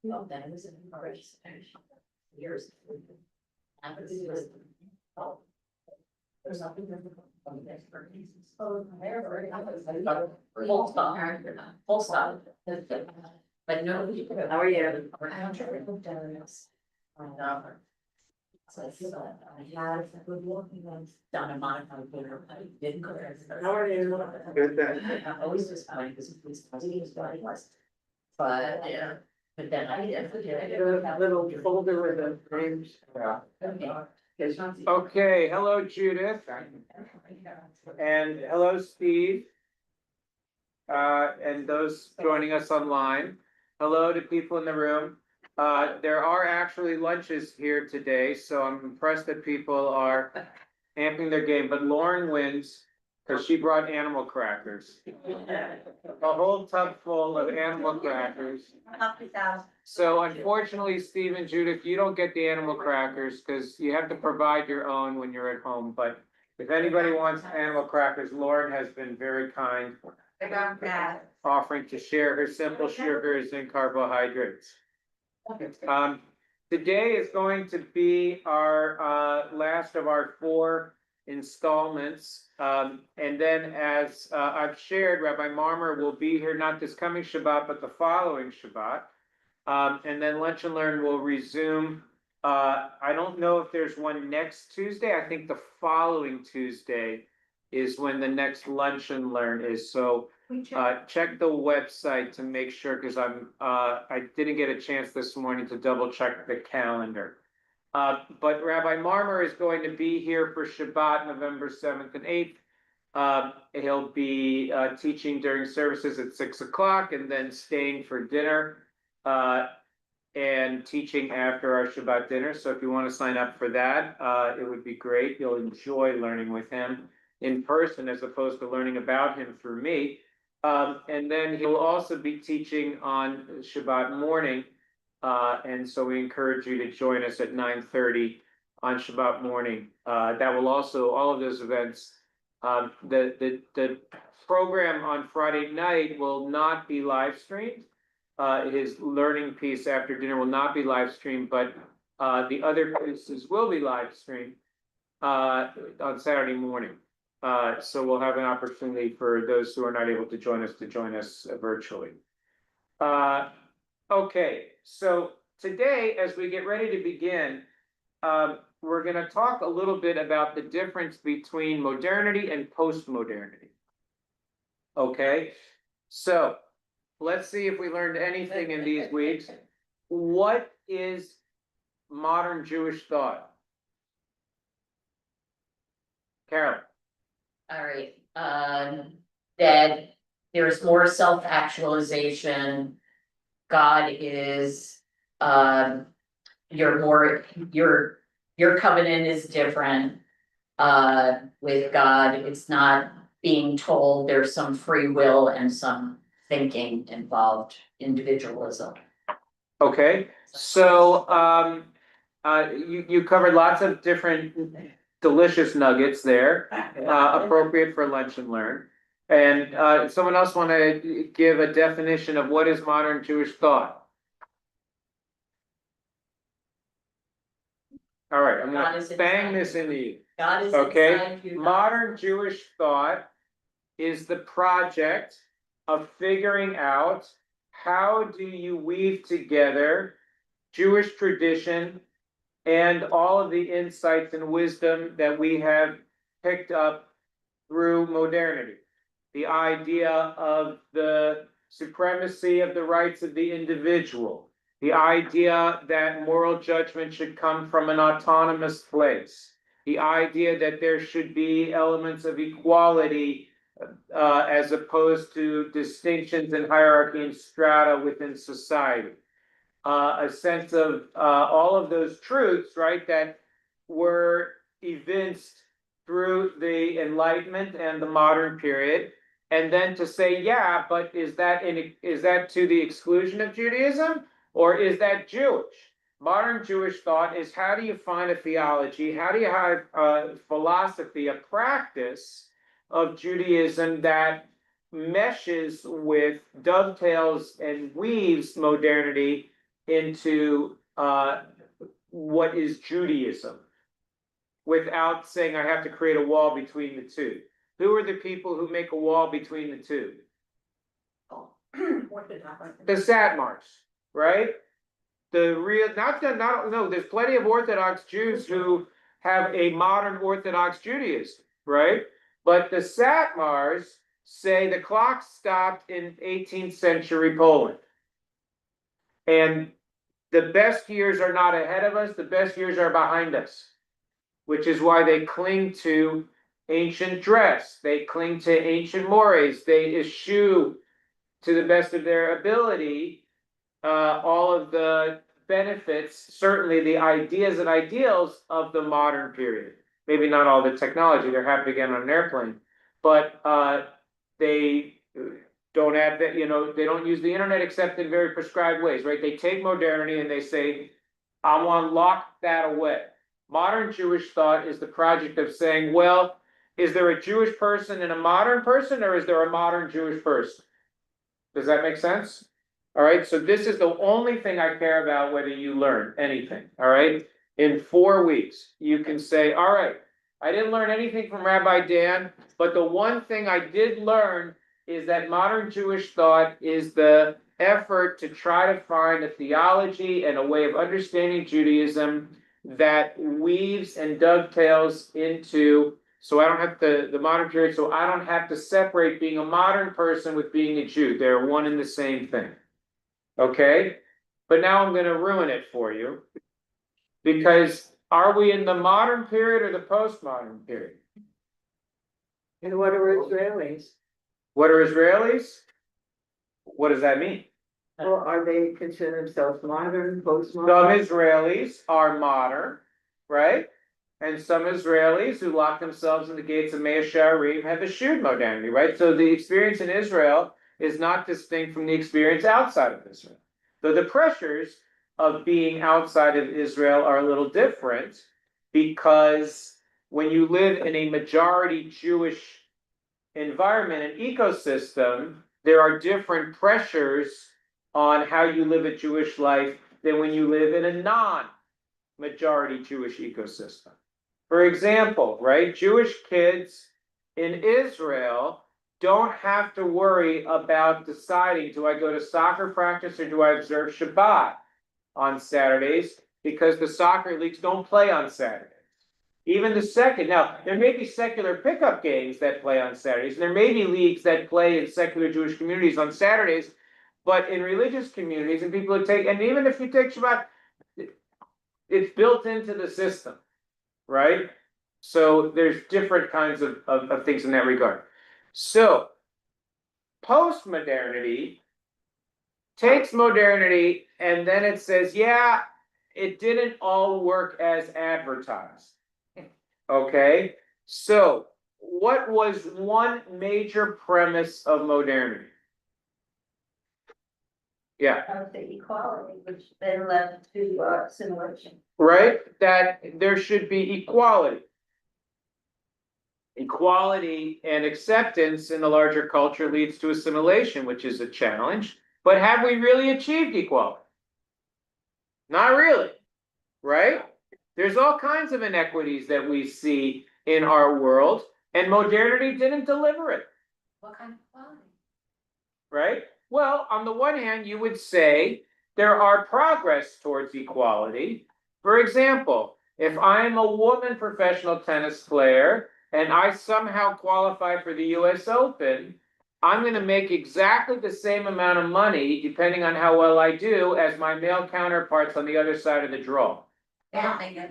No, that was in Paris. Years. Oh. There's nothing. Full stop. Full stop. But no. How are you? I'm trying to look down this. So I had done a modified dinner. I didn't go there. How are you? Good then. I always was fine because police was what it was. But yeah, but then I did. A little folder with the names. Yeah. Okay, hello Judith, and hello Steve. And those joining us online. Hello to people in the room. There are actually lunches here today, so I'm impressed that people are amping their game, but Lauren wins because she brought animal crackers. A whole tub full of animal crackers. So unfortunately, Steve and Judith, you don't get the animal crackers because you have to provide your own when you're at home, but if anybody wants animal crackers, Lauren has been very kind. I got that. Offering to share her simple sugars and carbohydrates. Today is going to be our last of our 4 installments. And then as I've shared, Rabbi Marmur will be here not this coming Shabbat, but the following Shabbat. And then Lunch and Learn will resume. I don't know if there's one next Tuesday. I think the following Tuesday is when the next Lunch and Learn is. So check the website to make sure, because I didn't get a chance this morning to double check the calendar. But Rabbi Marmur is going to be here for Shabbat, November 7th and 8th. He'll be teaching during services at 6 o'clock and then staying for dinner and teaching after our Shabbat dinner. So if you want to sign up for that, it would be great. You'll enjoy learning with him in person as opposed to learning about him through me. And then he'll also be teaching on Shabbat morning. And so we encourage you to join us at 9:30 on Shabbat morning. That will also, all of those events, the program on Friday night will not be live streamed. His learning piece after dinner will not be live streamed, but the other pieces will be live streamed on Saturday morning. So we'll have an opportunity for those who are not able to join us virtually. Okay, so today, as we get ready to begin, we're going to talk a little bit about the difference between modernity and postmodernity. Okay, so let's see if we learned anything in these weeks. What is modern Jewish thought? Carol. All right, that there's more self-actualization. God is, your covenant is different. With God, it's not being told, there's some free will and some thinking involved, individualism. Okay, so you covered lots of different delicious nuggets there, appropriate for Lunch and Learn. And someone else want to give a definition of what is modern Jewish thought? All right, I'm going to bang this into you. God is okay. Modern Jewish thought is the project of figuring out how do you weave together Jewish tradition and all of the insights and wisdom that we have picked up through modernity. The idea of the supremacy of the rights of the individual, the idea that moral judgment should come from an autonomous place, the idea that there should be elements of equality as opposed to distinctions and hierarchy and strata within society. A sense of all of those truths, right, that were evinced through the Enlightenment and the modern period, and then to say, yeah, but is that to the exclusion of Judaism, or is that Jewish? Modern Jewish thought is, how do you find a theology? How do you have a philosophy, a practice of Judaism that meshes with, dovetails and weaves modernity into what is Judaism without saying I have to create a wall between the two. Who are the people who make a wall between the two? The Satmars, right? The real, no, there's plenty of Orthodox Jews who have a modern Orthodox Judaism, right? But the Satmars say the clock stopped in 18th century Poland. And the best years are not ahead of us, the best years are behind us, which is why they cling to ancient dress, they cling to ancient mores, they eschew to the best of their ability all of the benefits, certainly the ideas and ideals of the modern period. Maybe not all the technology, they're happy to get on an airplane, but they don't add that, they don't use the internet except in very prescribed ways, right? They take modernity and they say, I want to lock that away. Modern Jewish thought is the project of saying, well, is there a Jewish person and a modern person, or is there a modern Jewish person? Does that make sense? All right, so this is the only thing I care about whether you learn anything, all right? In 4 weeks, you can say, all right, I didn't learn anything from Rabbi Dan, but the one thing I did learn is that modern Jewish thought is the effort to try to find a theology and a way of understanding Judaism that weaves and dovetails into, so I don't have to, the modern period, so I don't have to separate being a modern person with being a Jew. They're one and the same thing. Okay? But now I'm going to ruin it for you. Because are we in the modern period or the postmodern period? And what are Israelis? What are Israelis? What does that mean? Well, are they consider themselves modern, Some postmodern? Israelis are modern, right? And some Israelis who lock themselves in the gates of Mea Shearim have eschewed modernity, right? So the experience in Israel is not distinct from the experience outside of Israel. So the pressures of being outside of Israel are a little different because when you live in a majority Jewish environment and ecosystem, there are different pressures on how you live a Jewish life than when you live in a non-majority Jewish ecosystem. For example, right, Jewish kids in Israel don't have to worry about deciding, do I go to soccer practice or do I observe Shabbat on Saturdays? Because the soccer leagues don't play on Saturdays. Even the second, now, there may be secular pickup games that play on Saturdays, and there may be leagues that play in secular Jewish communities on Saturdays, but in religious communities, and people who take, and even if you take Shabbat, it's built into the system, right? So there's different kinds of things in that regard. So, postmodernity takes modernity and then it says, yeah, it didn't all work as advertised. Okay, so what was one major premise of modernity? Yeah. I would say equality, which then led to assimilation. Right, that there should be equality. Equality and acceptance in the larger culture leads to assimilation, which is a challenge. But have we really achieved equality? Not really, right? There's all kinds of inequities that we see in our world, and modernity didn't deliver it. What kind of quality? Right? Well, on the one hand, you would say there are progress towards equality. For example, if I'm a woman professional tennis player and I somehow qualify for the US Open, I'm going to make exactly the same amount of money, depending on how well I do, as my male counterparts on the other side of the draw. Yeah.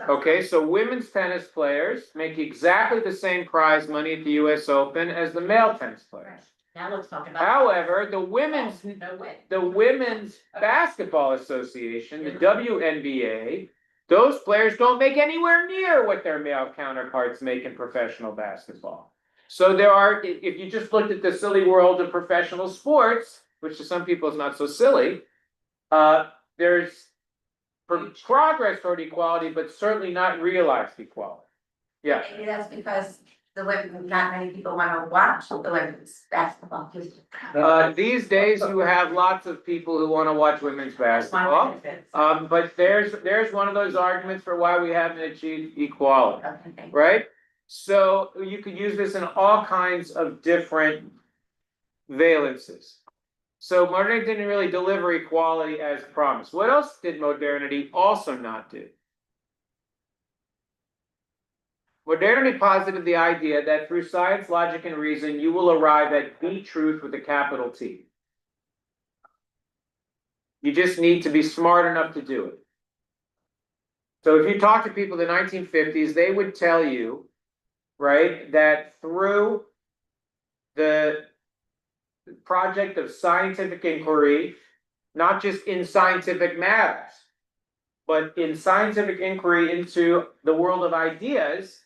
Okay, so women's tennis players make exactly the same prize money at the US Open as the male tennis players. Now let's talk about. However, the women's No way. the Women's Basketball Association, the WNBA, those players don't make anywhere near what their male counterparts make in professional basketball. So there are, if you just looked at the silly world of professional sports, which to some people is not so silly, there's progress toward equality, but certainly not realized equality. Yeah. Maybe that's because the women, not many people wanna watch the women's basketball. These days you have lots of people who wanna watch women's That's my basketball. benefit. But there's one of those arguments for why we haven't achieved equality, Okay. right? So you could use this in all kinds of different valences. So modernity didn't really deliver equality as promised. What else did modernity also not do? Modernity posited the idea that through science, logic, and reason, you will arrive at the truth with a capital T. You just need to be smart enough to do it. So if you talk to people in the 1950s, they would tell you, right, that through the project of scientific inquiry, not just in scientific matters, but in scientific inquiry into the world of ideas,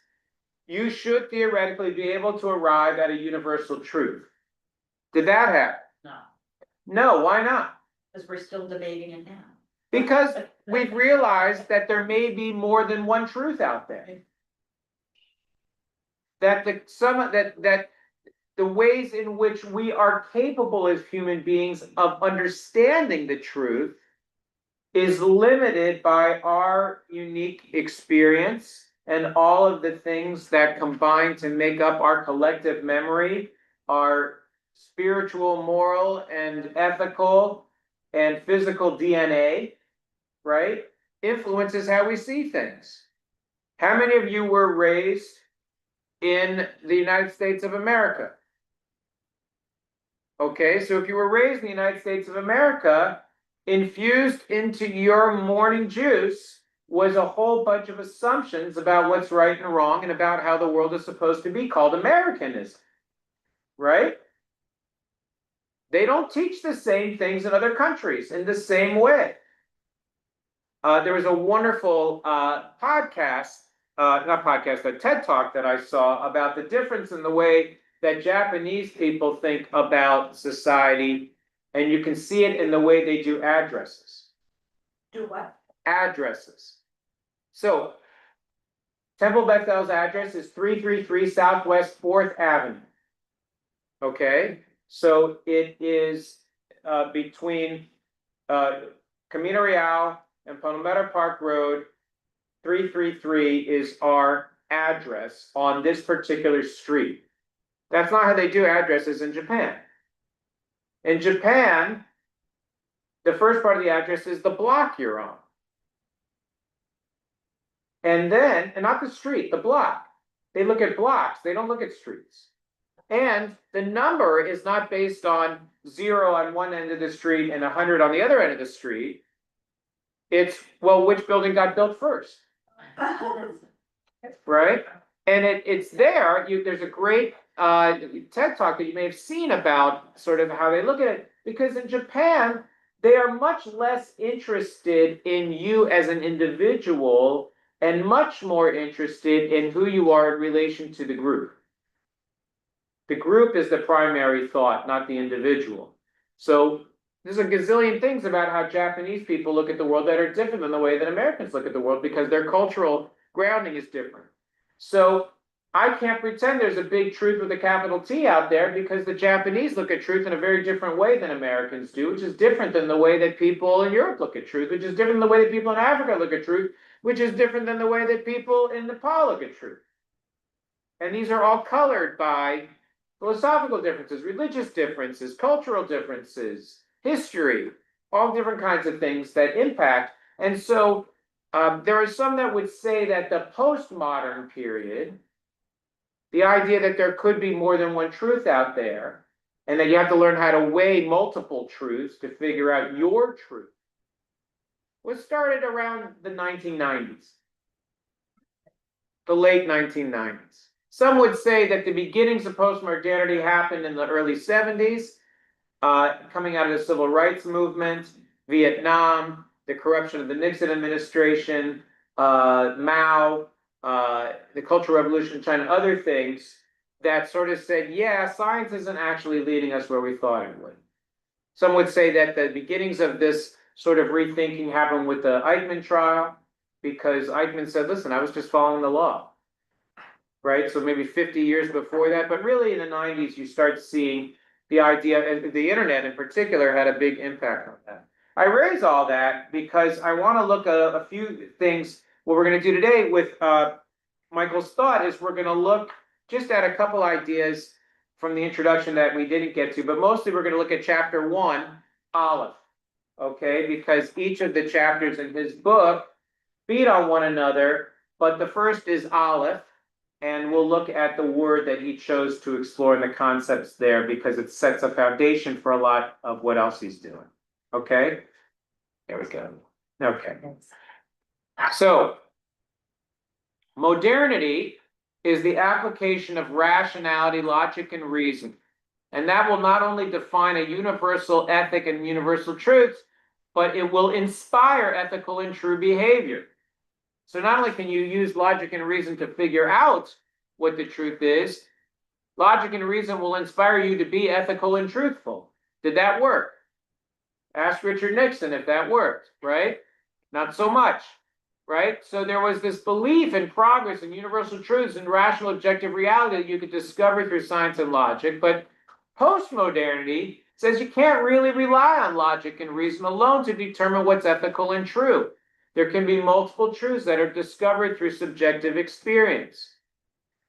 you should theoretically be able to arrive at a universal truth. Did that happen? No, No, why not? because we're still debating it now. Because we've realized that there may be more than one truth out there. That the ways in which we are capable as human beings of understanding the truth is limited by our unique experience and all of the things that combine to make up our collective memory, our spiritual, moral, and ethical and physical DNA, right? Influences how we see things. How many of you were raised in the United States of America? Okay, so if you were raised in the United States of America, infused into your morning juice was a whole bunch of assumptions about what's right and wrong and about how the world is supposed to be, called Americanism, right? They don't teach the same things in other countries in the same way. There was a wonderful podcast, not podcast, a TED Talk that I saw about the difference in the way that Japanese people think about society, and you can see it in the way they do addresses. Do what? Addresses. So, Temple Bethel's address is 333 Southwest 4th Avenue. Okay, so it is between Camino Real and Palomero Park Road. 333 is our address on this particular street. That's not how they do addresses in Japan. In Japan, the first part of the address is the block you're on. And then, and not the street, the block. They look at blocks, they don't look at streets. And the number is not based on 0 on one end of the street and 100 on the other end of the street. It's, well, which building got built first? Right? And it's there, there's a great TED Talk that you may have seen about sort of how they look at it. Because in Japan, they are much less interested in you as an individual and much more interested in who you are in relation to the group. The group is the primary thought, not the individual. So there's a gazillion things about how Japanese people look at the world that are different than the way that Americans look at the world because their cultural grounding is different. So I can't pretend there's a big truth with a capital T out there because the Japanese look at truth in a very different way than Americans do, which is different than the way that people in Europe look at truth, which is different than the way that people in Africa look at truth, which is different than the way that people in Nepal look at truth. And these are all colored by philosophical differences, religious differences, cultural differences, history, all different kinds of things that impact. And so there are some that would say that the postmodern period, the idea that there could be more than one truth out there, and that you have to learn how to weigh multiple truths to figure out your truth, was started around the 1990s, the late 1990s. Some would say that the beginnings of postmodernity happened in the early 70s, coming out of the civil rights movement, Vietnam, the corruption of the Nixon administration, Mao, the Cultural Revolution in China, other things that sort of said, yeah, science isn't actually leading us where we thought it would. Some would say that the beginnings of this sort of rethinking happened with the Eichmann trial, because Eichmann said, listen, I was just following the law, right? So maybe 50 years before that, but really in the 90s, you start seeing the idea, and the internet in particular had a big impact on that. I raise all that because I want to look at a few things. What we're going to do today with Michael's thought is we're going to look just at a couple ideas from the introduction that we didn't get to, but mostly we're going to look at chapter 1, Aleph, okay? Because each of the chapters in his book feed on one another, but the first is Aleph, and we'll look at the word that he chose to explore and the concepts there because it sets a foundation for a lot of what else he's doing. Okay? There we go. Okay. So, modernity is the application of rationality, logic, and reason. And that will not only define a universal ethic and universal truths, but it will inspire ethical and true behavior. So not only can you use logic and reason to figure out what the truth is, logic and reason will inspire you to be ethical and truthful. Did that work? Ask Richard Nixon if that worked, right? Not so much, right? So there was this belief in progress and universal truths and rational objective reality that you could discover through science and logic, but postmodernity says you can't really rely on logic and reason alone to determine what's ethical and true. There can be multiple truths that are discovered through subjective experience.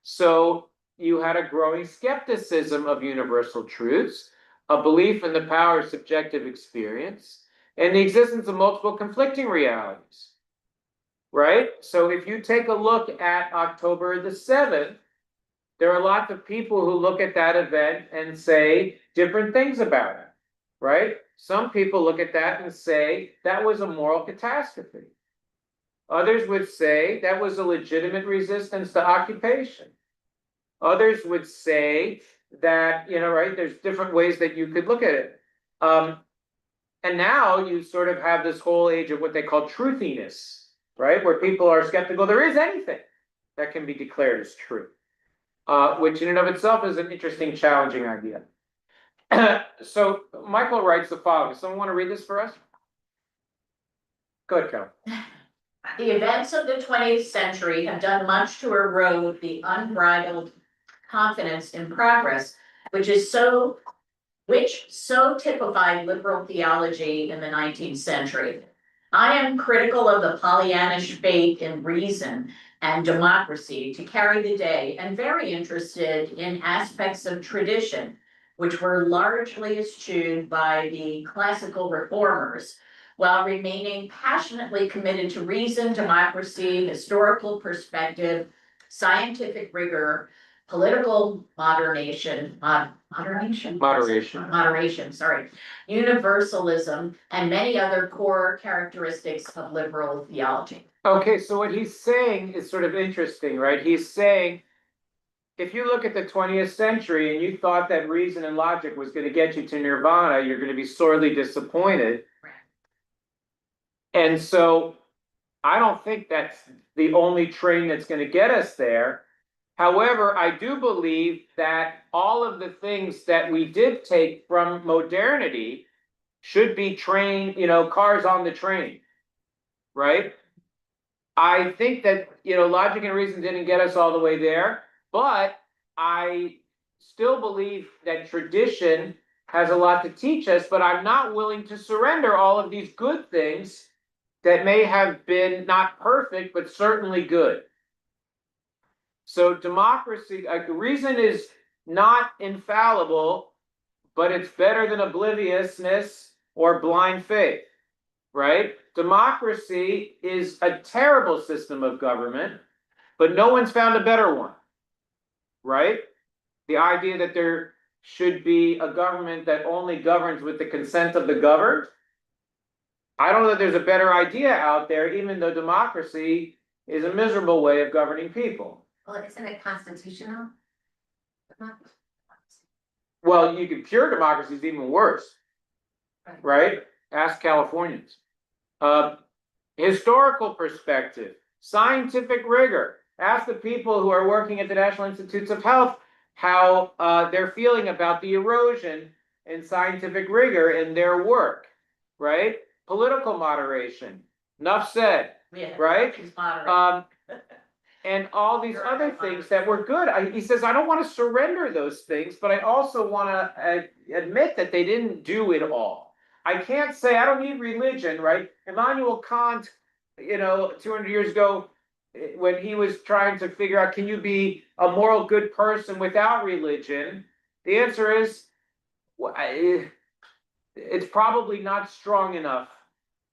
So you had a growing skepticism of universal truths, a belief in the power of subjective experience, and the existence of multiple conflicting realities, right? So if you take a look at October the 7th, there are lots of people who look at that event and say different things about it, right? Some people look at that and say that was a moral catastrophe. Others would say that was a legitimate resistance to occupation. Others would say that, right, there's different ways that you could look at it. And now you sort of have this whole age of what they call truthiness, right? Where people are skeptical there is anything that can be declared as true, which in and of itself is an interesting, challenging idea. So Michael writes the following. Someone want to read this for us? Go ahead, Cal. The events of the 20th century have done much to erode the unbridled confidence in progress, which so typified liberal theology in the 19th century. I am critical of the Pollyannish faith in reason and democracy to carry the day, and very interested in aspects of tradition, which were largely eschewed by the classical reformers, while remaining passionately committed to reason, democracy, historical perspective, scientific rigor, political moderation, universalism, and many other core characteristics of liberal theology. Okay, so what he's saying is sort of interesting, right? He's saying, if you look at the 20th century and you thought that reason and logic was going to get you to nirvana, you're going to be sorely disappointed. And so I don't think that's the only train that's going to get us there. However, I do believe that all of the things that we did take from modernity should be cars on the train, right? I think that, logic and reason didn't get us all the way there, but I still believe that tradition has a lot to teach us, but I'm not willing to surrender all of these good things that may have been not perfect, but certainly good. So democracy, reason is not infallible, but it's better than obliviousness or blind faith, right? Democracy is a terrible system of government, but no one's found a better one, right? The idea that there should be a government that only governs with the consent of the governed, I don't know that there's a better idea out there, even though democracy is a miserable way of governing people. Well, isn't it constitutional? Well, pure democracy is even worse, right? Ask Californians. Historical perspective, scientific rigor. Ask the people who are working at the National Institutes of Health how they're feeling about the erosion in scientific rigor in their work, right? Political moderation. Enough said, Yeah, right? it's moderate. and all these other things that were good. He says, I don't want to surrender those things, but I also want to admit that they didn't do it all. I can't say I don't need religion, right? Immanuel Kant, 200 years ago, when he was trying to figure out, can you be a moral good person without religion? The answer is, it's probably not strong enough,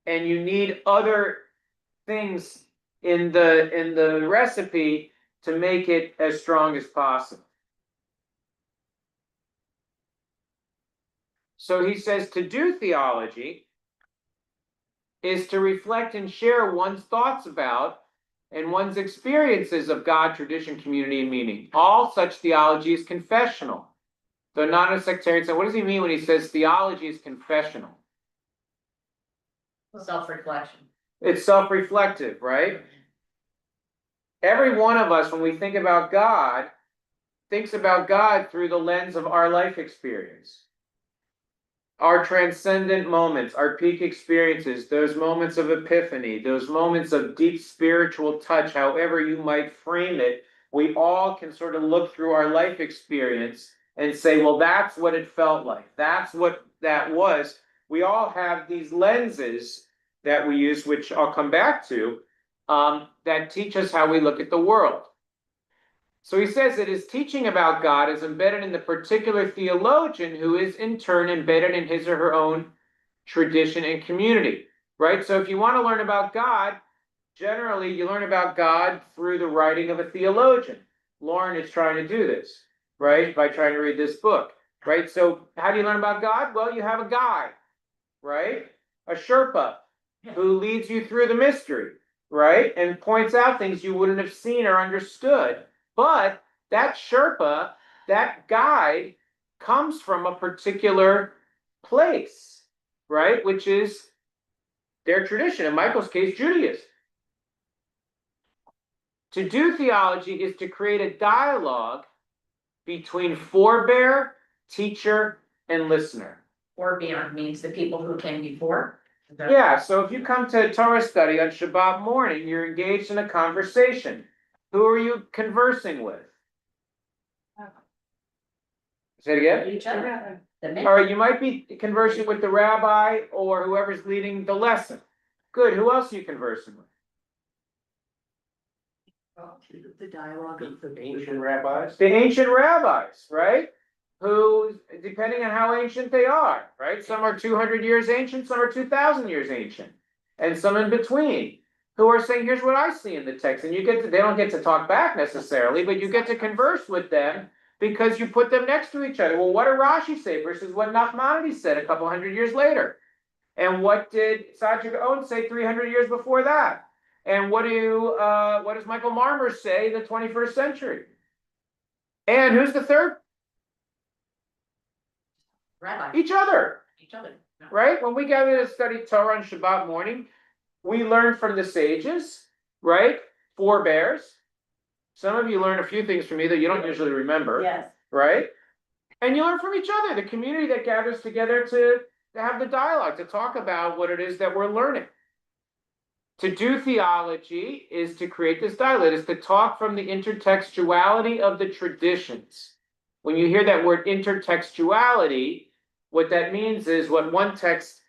and you need other things in the recipe to make it as strong as possible. So he says to do theology is to reflect and share one's thoughts about and one's experiences of God, tradition, community, and meaning. All such theology is confessional, though not a sectarian. So what does he mean when he says theology is confessional? Self-reflection. It's self-reflective, right? Every one of us, when we think about God, thinks about God through the lens of our life experience. Our transcendent moments, our peak experiences, those moments of epiphany, those moments of deep spiritual touch, however you might frame it, we all can sort of look through our life experience and say, well, that's what it felt like. That's what that was. We all have these lenses that we use, which I'll come back to, that teach us how we look at the world. So he says that his teaching about God is embedded in the particular theologian who is in turn embedded in his or her own tradition and community, right? So if you want to learn about God, generally you learn about God through the writing of a theologian. Lauren is trying to do this, right? By trying to read this book, right? So how do you learn about God? Well, you have a guide, right? A Sherpa who leads you through the mystery, right? And points out things you wouldn't have seen or understood. But that Sherpa, that guide, comes from a particular place, right? Which is their tradition, in Michael's case, Judaism. To do theology is to create a dialogue between forebear, teacher, and listener. Forebear means the people who came before. Yeah, so if you come to Torah study on Shabbat morning, you're engaged in a conversation. Who are you conversing with? Say it again? Each other. All right, you might be conversing with the rabbi or whoever's leading the lesson. Good, who else are you conversing with? The dialogue of the Ancient rabbis. The ancient rabbis, right? Who, depending on how ancient they are, right? Some are 200 years ancient, some are 2,000 years ancient, and some in between, who are saying, here's what I see in the text. And they don't get to talk back necessarily, but you get to converse with them because you put them next to each other. Well, what did Rashi say versus what Nachmanides said a couple hundred years later? And what did Sajid Gaon say 300 years before that? And what does Michael Marmur say in the 21st century? And who's the third? Rabbi. Each other, Each other. No. right? When we gather to study Torah on Shabbat morning, we learn from the sages, right? Forebears. Some of you learn a few things from me that you don't usually remember, Yes. right? And you learn from each other, the community that gathers together to have the dialogue, to talk about what it is that we're learning. To do theology is to create this dialogue, is to talk from the intertextuality of the traditions. When you hear that word intertextuality, what that means is what one text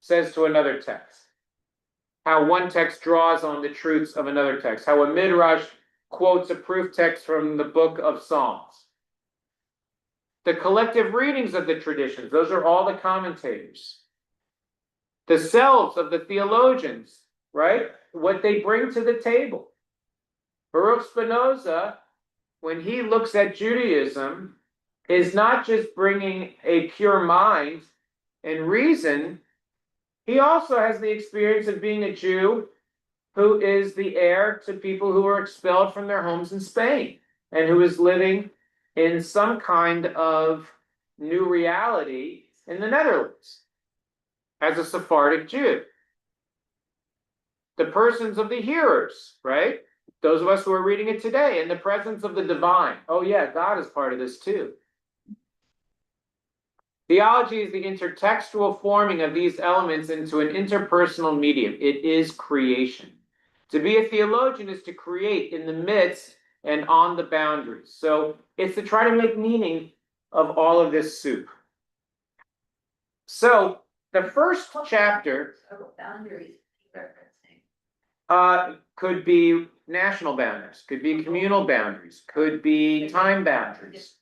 says to another text. How one text draws on the truths of another text. How a midrash quotes a proof text from the book of Psalms. The collective readings of the traditions, those are all the commentators. The selves of the theologians, right? What they bring to the table. Baruch Spinoza, when he looks at Judaism, is not just bringing a pure mind and reason, he also has the experience of being a Jew who is the heir to people who were expelled from their homes in Spain and who is living in some kind of new reality in the Netherlands as a Sephardic Jew. The persons of the hearers, right? Those of us who are reading it today, in the presence of the divine. Oh yeah, God is part of this too. Theology is the intertextual forming of these elements into an interpersonal medium. It is creation. To be a theologian is to create in the midst and on the boundaries. So it's to try to make meaning of all of this soup. So the first chapter Boundaries referencing. could be national boundaries, could be communal boundaries, could be time boundaries,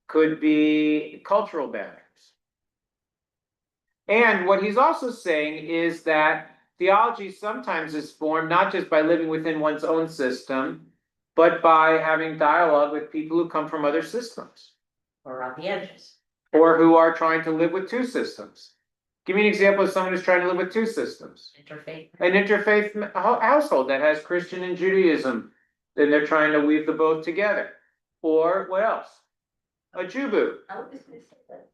could be cultural boundaries. And what he's also saying is that theology sometimes is formed not just by living within one's own system, but by having dialogue with people who come from other systems. Or on the edges. Or who are trying to live with two systems. Give me an example of someone who's trying to live with two systems. Interfaith. An interfaith household that has Christian and Judaism, then they're trying to weave the both together. Or what else? A Jubu,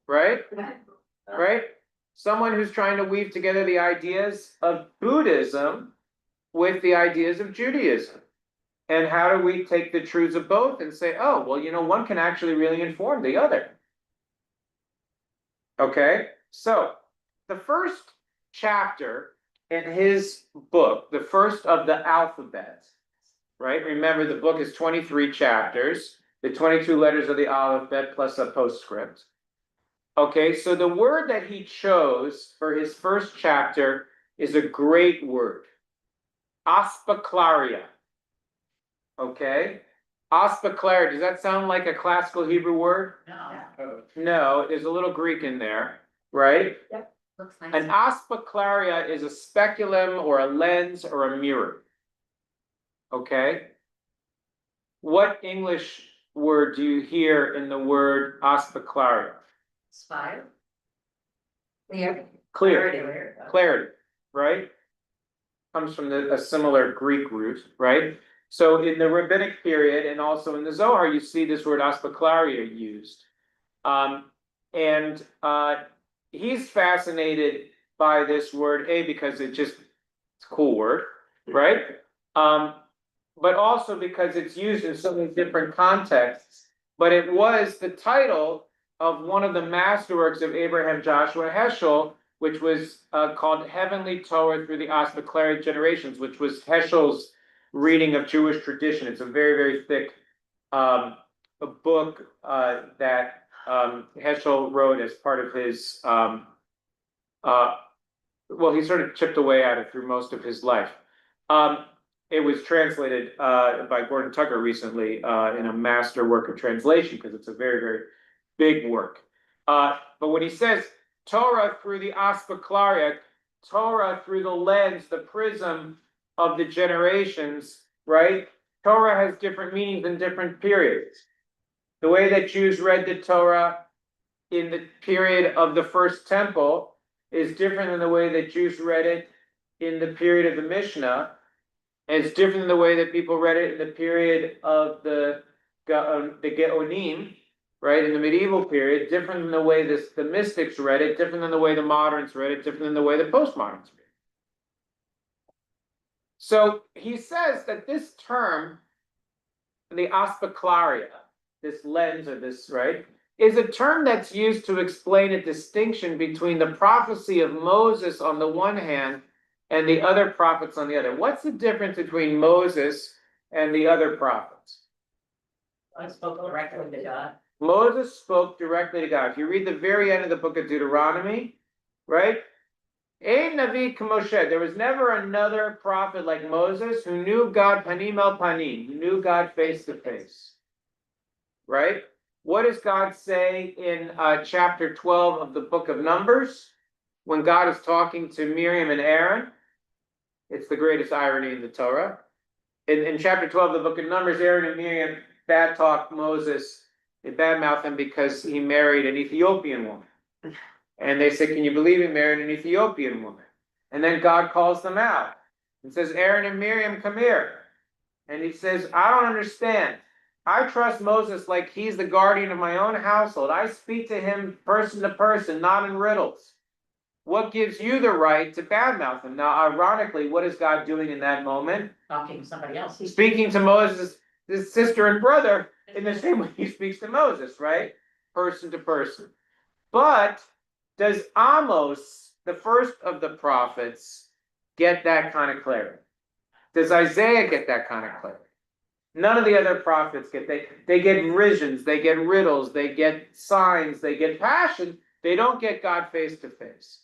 right? Right? Someone who's trying to weave together the ideas of Buddhism with the ideas of Judaism. And how do we take the truths of both and say, oh, well, one can actually really inform the other. Okay, so the first chapter in his book, the first of the alphabet, right? Remember, the book is 23 chapters, the 22 letters of the alphabet plus a postscript. Okay, so the word that he chose for his first chapter is a great word, aspaclaria. Okay, aspaclaria, does that sound like a classical Hebrew word? No. No, there's a little Greek in there, right? Looks nice. An aspaclaria is a speculum or a lens or a mirror. Okay? What English word do you hear in the word aspaclaria? Spire. Clear. Clear. Clarity, right? Comes from a similar Greek root, right? So in the rabbinic period and also in the Zohar, you see this word aspaclaria used. He's fascinated by this word, because it's a cool word, right? But also because it's used in so many different contexts. But it was the title of one of the masterworks of Abraham Joshua Heschel, which was called Heavenly Torah Through the Aspaclarian Generations, which was Heschel's reading of Jewish tradition. It's a very, very thick a book that Heschel wrote as part of his, he sort of chipped away at it through most of his life. It was translated by Gordon Tucker recently in a master work of translation, because it's a very, very big work. But when he says Torah through the aspaclaria, Torah through the lens, the prism of the generations, right? Torah has different meanings in different periods. The way that Jews read the Torah in the period of the first temple is different than the way that Jews read it in the period of the Mishnah. And it's different than the way that people read it in the period of the Geonim, right, in the medieval period, different than the way the mystics read it, different than the way the moderns read it, different than the way the postmoderns read it. So he says that this term, the aspaclaria, this lens or this, right, is a term that's used to explain a distinction between the prophecy of Moses on the one hand and the other prophets on the other. What's the difference between Moses and the other prophets? I spoke directly to God. Moses spoke directly to God. If you read the very end of the book of Deuteronomy, right? Ein Navi Moshe. There was never another prophet like Moses who knew God panim el panim, who knew God face to face. Right? What does God say in chapter 12 of the book of Numbers? When God is talking to Miriam and Aaron, it's the greatest irony in the Torah. In chapter 12 of the book of Numbers, Aaron and Miriam bad talk Moses. They badmouth him because he married an Ethiopian woman. And they say, can you believe he married an Ethiopian woman? And then God calls them out and says, Aaron and Miriam, come here. And he says, I don't understand. I trust Moses like he's the guardian of my own household. I speak to him person to person, not in riddles. What gives you the right to badmouth him? Now, ironically, what is God doing in that moment? Talking to somebody else. Speaking to Moses, his sister and brother, in the same way he speaks to Moses, right? Person to person. But does Amos, the first of the prophets, get that kind of clarity? Does Isaiah get that kind of clarity? None of the other prophets get, they get visions, they get riddles, they get signs, they get passion, they don't get God face to face.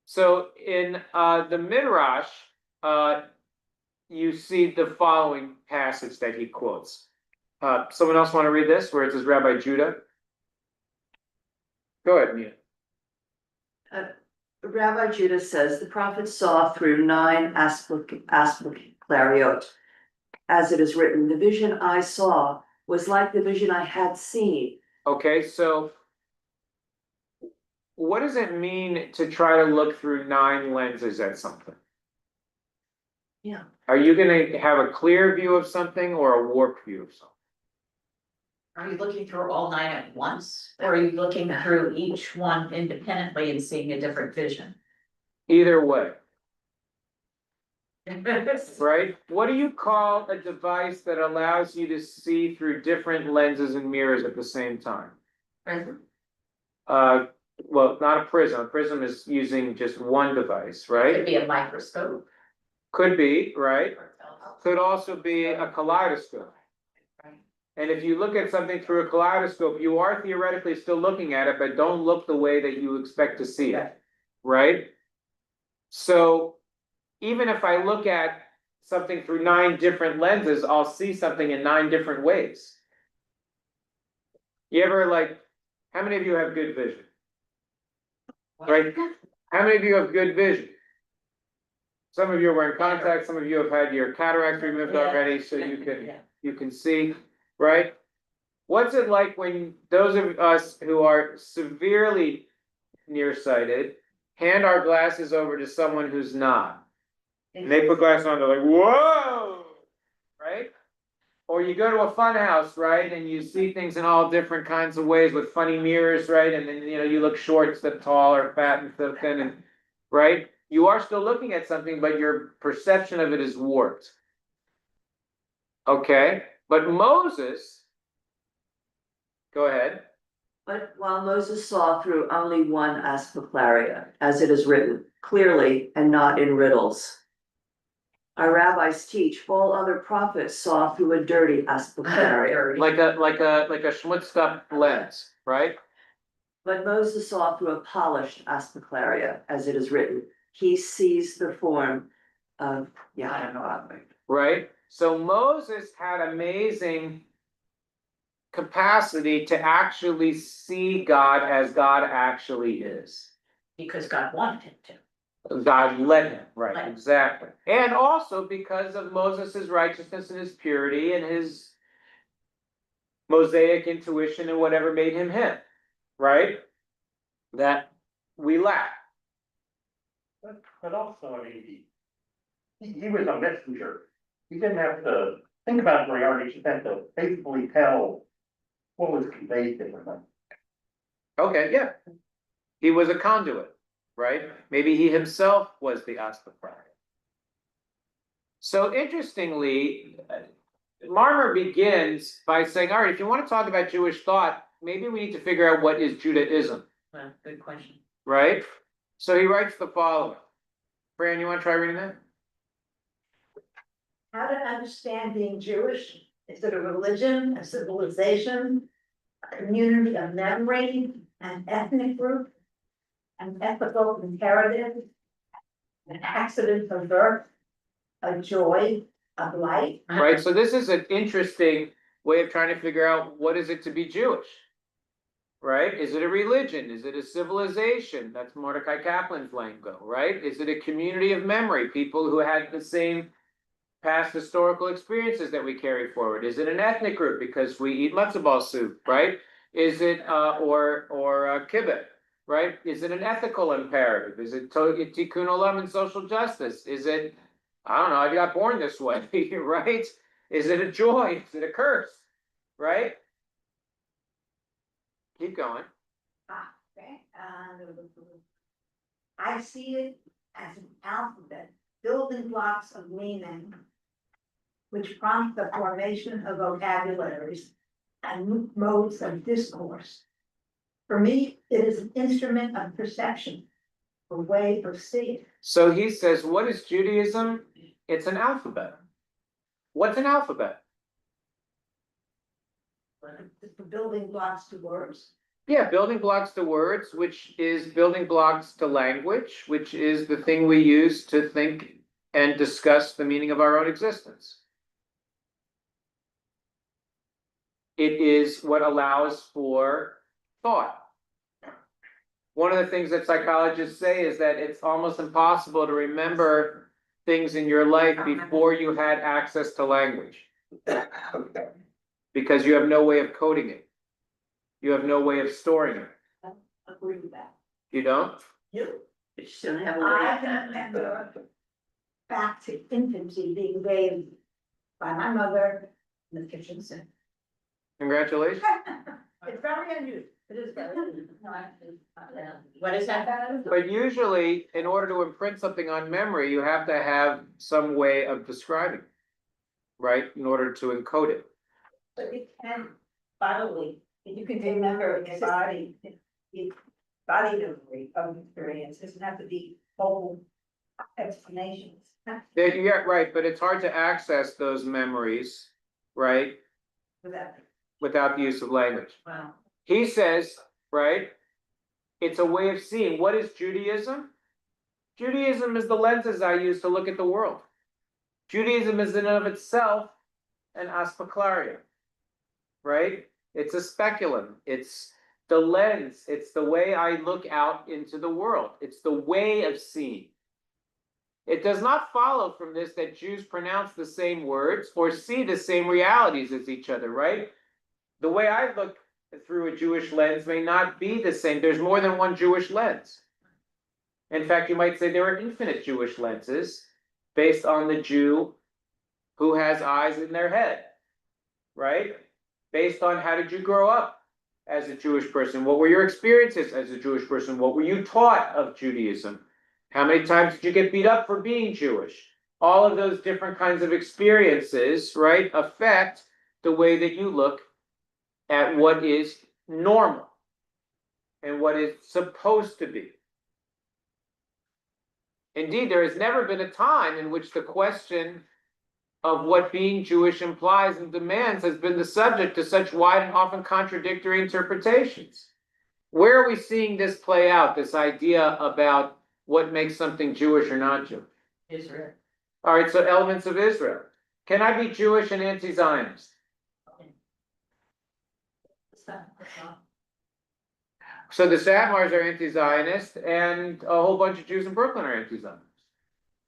So in the Midrash, you see the following passage that he quotes. Someone else want to read this, where it says Rabbi Judah? Go ahead, Mia. Rabbi Judah says, the prophet saw through 9 clariot. As it is written, the vision I saw was like the vision I had seen. Okay, so what does it mean to try to look through 9 lenses at something? Yeah. Are you gonna have a clear view of something or a warped view of something? Are you looking through all 9 at once, or are you looking through each one independently and seeing a different vision? Either way, right? What do you call a device that allows you to see through different lenses and mirrors at the same time? Well, not a prism. A prism is using just one device, Could right? be a microscope. Could be, right? Could also be a kaleidoscope. And if you look at something through a kaleidoscope, you are theoretically still looking at it, but don't look the way that you expect to see it, right? So even if I look at something through 9 different lenses, I'll see something in 9 different ways. You ever how many of you have good vision? Right? How many of you have good vision? Some of you are wearing contacts, some of you have had your cataracts removed already, so you can see, right? What's it like when those of us who are severely nearsighted hand our glasses over to someone who's not? And they put glasses on, they're like, whoa, right? Or you go to a fun house, right? And you see things in all different kinds of ways with funny mirrors, right? And then, you look short instead of tall or fat instead of thin, and, right? You are still looking at something, but your perception of it is warped. Okay? But Moses, go ahead. But while Moses saw through only one asperclaria, as it is written, clearly and not in riddles. Our rabbis teach all other prophets saw through a dirty asperclaria. Like a schmutzed up lens, right? But Moses saw through a polished asperclaria, as it is written. He sees the form of, I don't know how to make it. Right? So Moses had amazing capacity to actually see God as God actually is. Because God wanted him to. God led him, right, Right. exactly. And also because of Moses' righteousness and his purity and his Mosaic intuition and whatever made him him, right? That we lack. But also, I mean, he was a messenger. He didn't have to think about it very hard. He just had to faithfully tell what was conveyed to him. Okay, yeah. He was a conduit, right? Maybe he himself was the Asperger. So interestingly, Marmur begins by saying, all right, if you want to talk about Jewish thought, maybe we need to figure out what is Judaism, Well, good question. right? So he writes the following. Fran, you want to try reading that? How to understand being Jewish? Is it a religion, a civilization, a community of memory, an ethnic group, an ethical imperative, an accident of birth, a joy of life? Right, so this is an interesting way of trying to figure out what is it to be Jewish, right? Is it a religion? Is it a civilization? That's Mordecai Kaplan's lingo, right? Is it a community of memory, people who had the same past historical experiences that we carry forward? Is it an ethnic group because we eat matzo ball soup, right? Is it or kibbutz, right? Is it an ethical imperative? Is it tikkun olam and social justice? Is it, I don't know, I got born this way, right? Is it a joy? Is it a curse? Right? Keep going. Okay. I see it as an alphabet, building blocks of meaning, which prompt the formation of vocabularies and modes of discourse. For me, it is an instrument of perception, a way of seeing. So he says, what is Judaism? It's an alphabet. What's an alphabet? It's the building blocks to words. Yeah, building blocks to words, which is building blocks to language, which is the thing we use to think and discuss the meaning of our own existence. It is what allows for thought. One of the things that psychologists say is that it's almost impossible to remember things in your life before you had access to language. Because you have no way of coding it. You have no way of storing it. Agree with that. You don't? You. You shouldn't have a I way. can remember back to infancy being raised by my mother in the kitchen sink. Congratulations. It's very unusual. It is very unusual. What is that? But usually, in order to imprint something on memory, you have to have some way of describing, right? In order to encode it. But it can bodily, if you can remember the body, the body memory of experience, it doesn't have to be whole explanations. Yeah, right, but it's hard to access those memories, right? Without the use of language. Wow. He says, right? It's a way of seeing. What is Judaism? Judaism is the lenses I use to look at the world. Judaism is in and of itself an aspeclaria, right? It's a speculum. It's the lens. It's the way I look out into the world. It's the way of seeing. It does not follow from this that Jews pronounce the same words or see the same realities as each other, right? The way I look through a Jewish lens may not be the same. There's more than one Jewish lens. In fact, you might say there are infinite Jewish lenses based on the Jew who has eyes in their head, right? Based on how did you grow up as a Jewish person? What were your experiences as a Jewish person? What were you taught of Judaism? How many times did you get beat up for being Jewish? All of those different kinds of experiences, right, affect the way that you look at what is normal and what is supposed to be. Indeed, there has never been a time in which the question of what being Jewish implies and demands has been the subject to such wide and often contradictory interpretations. Where are we seeing this play out, this idea about what makes something Jewish or not Jewish? Israel. All right, so elements of Israel. Can I be Jewish and anti-Zionist? So the Satmars are anti-Zionist, and a whole bunch of Jews in Brooklyn are anti-Zionist.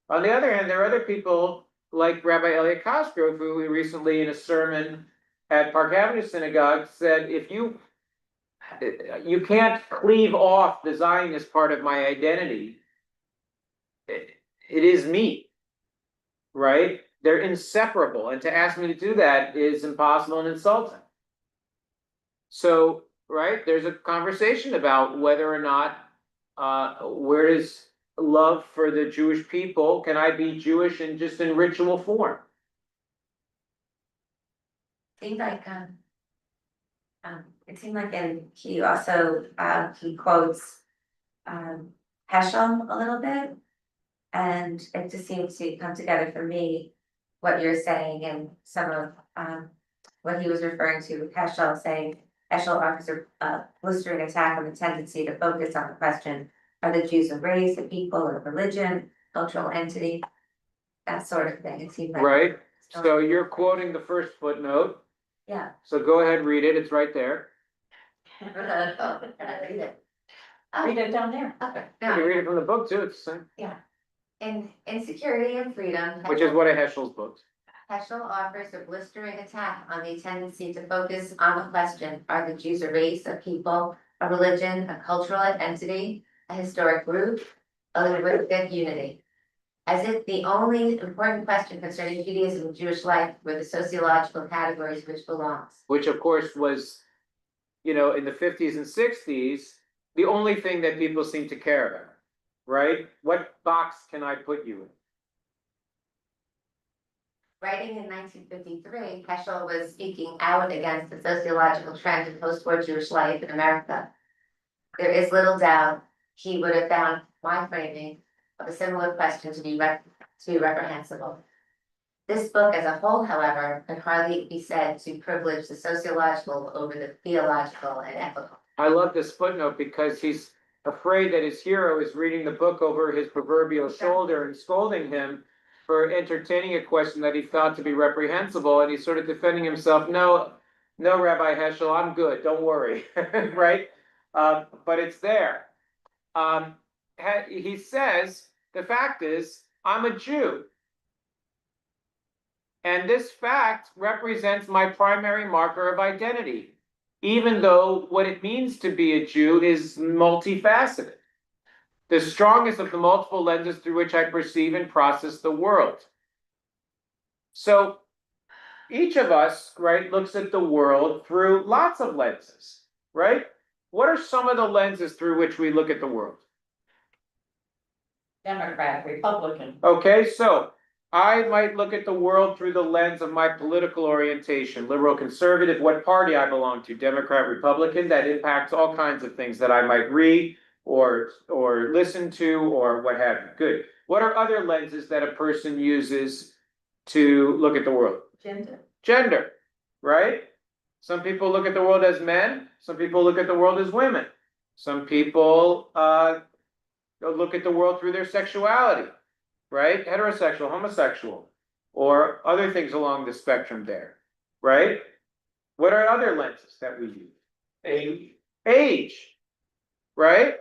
On the other hand, there are other people like Rabbi Elliot Cosgrove, who recently in a sermon at Park Avenue Synagogue said, if you can't cleave off the Zionist part of my identity, it is me, right? They're inseparable, and to ask me to do that is impossible and insulting. So, right, there's a conversation about whether or not, where is love for the Jewish people? Can I be Jewish in just in ritual form? Seems like it seemed like, and he also he quotes Heschel a little bit, and it just seems to come together for me what you're saying and some of what he was referring to with Heschel, saying Heschel offers a blistering attack on the tendency to focus on the question: are the Jews a race, a people, a religion, cultural entity, that sort of thing. It seems like Right. So you're quoting the first footnote. yeah. So go ahead, read it. It's right there. Read it. Read it down there. Okay. You can read it from the book too. It's the same. In Insecurity and Freedom, Which is one of Heschel's books. Heschel offers a blistering attack on the tendency to focus on the question: are the Jews a race, a people, a religion, a cultural entity, a historic group, a linguistic unity? As if the only important question concerning Judaism and Jewish life were the sociological categories which belongs. Which of course was, in the 50s and 60s, the only thing that people seem to care about, right? What box can I put you in? Writing in 1953, Heschel was speaking out against the sociological trend in post-war Jewish life in America. There is little doubt he would have found my framing of a similar question to be reprehensible. This book as a whole, however, could hardly be said to privilege the sociological over the theological and ethical. I love this footnote because he's afraid that his hero is reading the book over his proverbial shoulder and scolding him for entertaining a question that he thought to be reprehensible, and he's sort of defending himself. No, Rabbi Heschel, I'm good, don't worry, right? But it's there. He says, the fact is, I'm a Jew. And this fact represents my primary marker of identity, even though what it means to be a Jew is multifaceted. The strongest of the multiple lenses through which I perceive and process the world. So each of us, right, looks at the world through lots of lenses, right? What are some of the lenses through which we look at the world? Democrat, Republican. Okay, so I might look at the world through the lens of my political orientation, liberal, conservative, what party I belong to, Democrat, Republican. That impacts all kinds of things that I might read or listen to or what have you. Good. What are other lenses that a person uses to look at the world? Gender, right? Some people look at the world as men. Some people look at the world as women. Some people look at the world through their sexuality, right? Heterosexual, homosexual, or other things along the spectrum there, right? What are other lenses that we use? Age, right?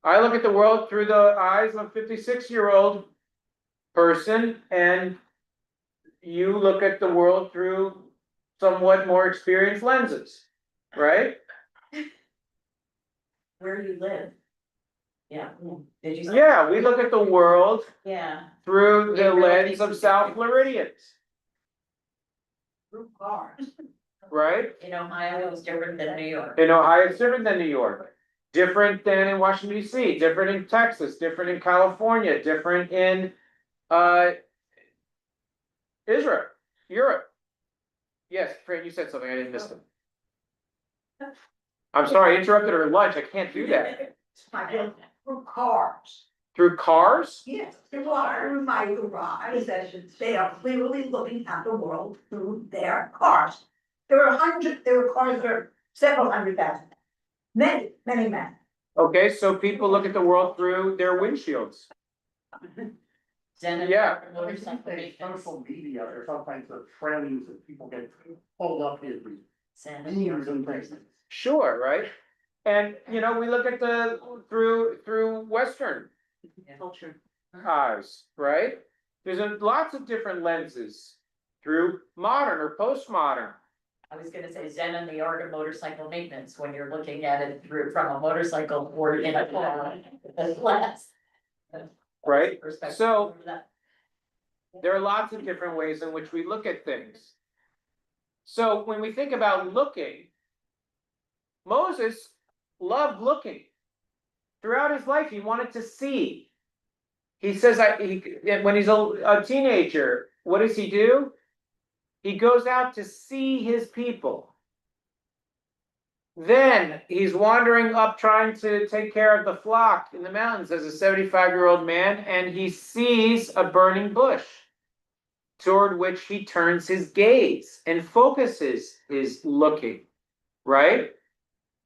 I look at the world through the eyes of a 56-year-old person, and you look at the world through somewhat more experienced lenses, right? Where do you live? Yeah. Did you? Yeah, we look at the world Yeah. through the It really lens makes of a South difference. Floridians, Through cars. right? In Ohio is different than New York. In Ohio, it's different than New York, different than in Washington DC, different in Texas, different in California, different in Israel, Europe. Yes, Fran, you said something, I didn't miss them. I'm sorry, I interrupted her lunch, I can't do that. Through cars. Through cars? Yes, through my garage, they are clearly looking at the world through their cars. There were cars that are several hundred thousand. Many, many men. Okay, so people look at the world through their windshields. Zen Yeah. motorcycle They maintenance. social media, there's all kinds of trends that people get pulled up in. Zen. Memes and things. Sure, right? And, you know, we look at through Western Culture. eyes, right? There's lots of different lenses through modern or postmodern. I was gonna say Zen and the art of motorcycle maintenance, when you're looking at it through from a motorcycle or in a car. That's less. Right. Perspective. So there are lots of different ways in which we look at things. So when we think about looking, Moses loved looking. Throughout his life, he wanted to see. He says, when he's a teenager, what does he do? He goes out to see his people. Then he's wandering up trying to take care of the flock in the mountains as a 75-year-old man, and he sees a burning bush toward which he turns his gaze and focuses his looking, right?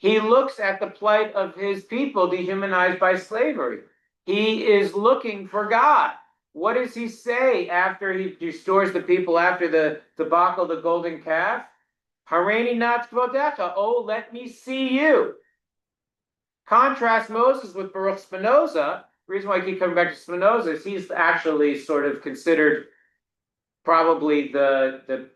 He looks at the plight of his people dehumanized by slavery. He is looking for God. What does he say after he restores the people after the debacle of the golden calf? Hareini nat kvodecha, oh, let me see you. Contrast Moses with Baruch Spinoza. The reason why I keep coming back to Spinoza is he's actually sort of considered probably the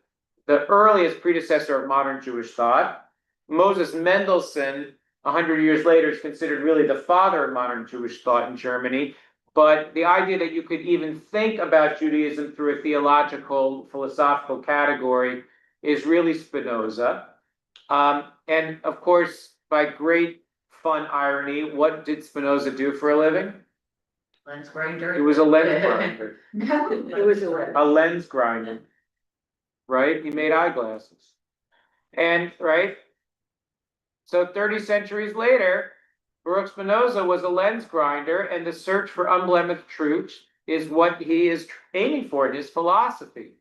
earliest predecessor of modern Jewish thought. Moses Mendelssohn, 100 years later, is considered really the father of modern Jewish thought in Germany. But the idea that you could even think about Judaism through a theological, philosophical category is really Spinoza. And of course, by great fun irony, what did Spinoza do for a living? Lens grinder. He was a lens grinder. It was A lens grinder, right? He made eyeglasses. And, right? So 30 centuries later, Baruch Spinoza was a lens grinder, and the search for unblemished is what he is aiming for in his philosophy.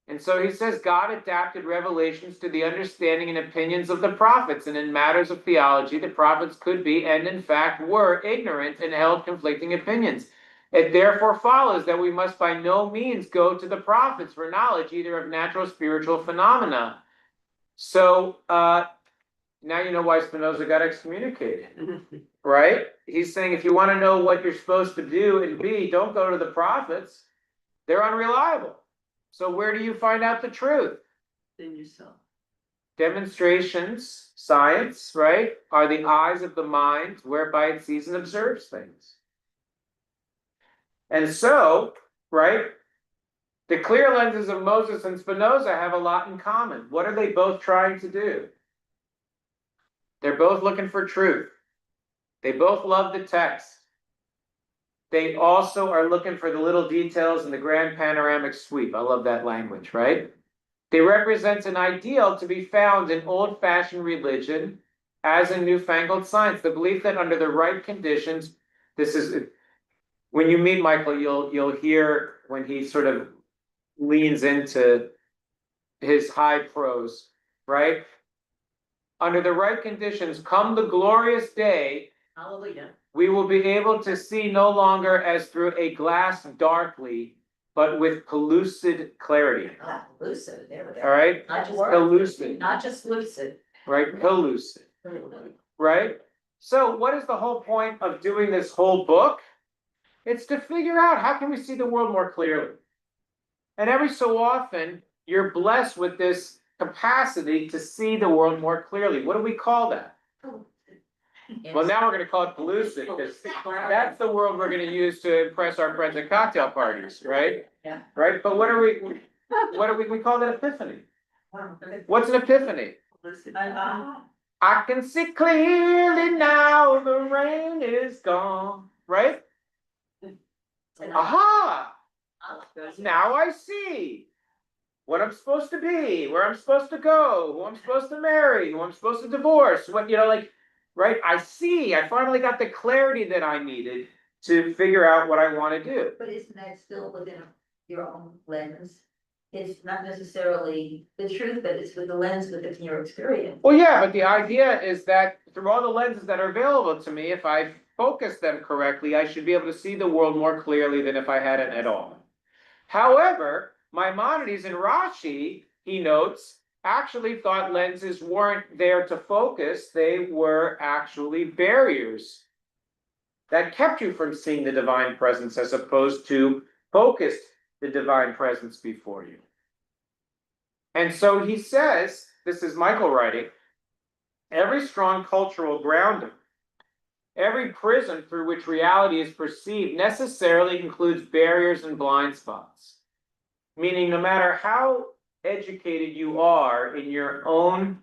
And so he says God adapted revelations to the understanding and opinions of the prophets, and in matters of theology, the prophets could be, and in fact were, ignorant and held conflicting opinions. It therefore follows that we must by no means go to the prophets for knowledge, either of natural spiritual phenomena. So now you know why Spinoza got excommunicated, right? He's saying if you want to know what you're supposed to do and be, don't go to the prophets. They're unreliable. So where do you find out the truth? In yourself. Demonstrations, science, right, are the eyes of the mind whereby it sees and observes things. And so, right, the clear lenses of Moses and Spinoza have a lot in common. What are they both trying to do? They're both looking for truth. They both love the text. They also are looking for the little details in the grand panoramic sweep. I love that language, right? They represent an ideal to be found in old-fashioned religion as in newfangled science. The belief that under the right conditions, this is, when you meet Michael, you'll hear when he sort of leans into his high prose, right? Under the right conditions, come the glorious day, Hallelujah. we will be able to see no longer as through a glass darkly, but with pellucid clarity. Ah, lucid, there we All go. right? Not just Pellucid, not just lucid. right? Pellucid, right? So what is the whole point of doing this whole book? It's to figure out how can we see the world more clearly. And every so often, you're blessed with this capacity to see the world more clearly. What do we call that? Well, now we're going to call it pellucid, because that's the world we're going to use to impress our friends at cocktail parties, right? Yeah. Right? But what do we call that epiphany? What's an epiphany? I can see clearly now the rain is gone, right? Aha! Now I see what I'm supposed to be, where I'm supposed to go, who I'm supposed to marry, who I'm supposed to divorce, what, like, right? I finally got the clarity that I needed to figure out what I want to do. But isn't that still within your own lens? It's not necessarily the truth, but it's with the lens within your experience. Well, yeah, but the idea is that through all the lenses that are available to me, if I focus them correctly, I should be able to see the world more clearly than if I hadn't at all. However, Maimonides and Rashi, he notes, actually thought lenses weren't there to focus, they were actually barriers that kept you from seeing the divine presence as opposed to focused the divine presence before you. And so he says, this is Michael writing, every strong cultural grounding, every prism through which reality is perceived necessarily includes barriers and blind spots. Meaning no matter how educated you are in your own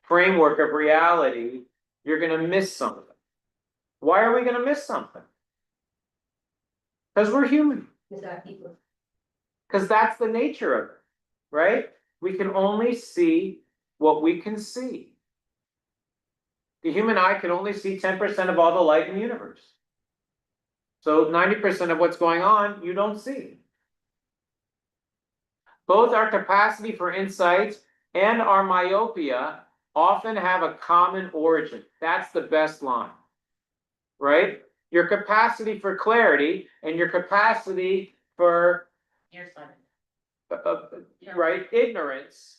framework of reality, you're going to miss something. Why are we going to miss something? Because we're human. Because that's the nature of it, right? We can only see what we can see. The human eye can only see 10% of all the light in the universe. So 90% of what's going on, you don't see. Both our capacity for insight and our myopia often have a common origin. That's the best line, right? Your capacity for clarity and your capacity for, right, ignorance,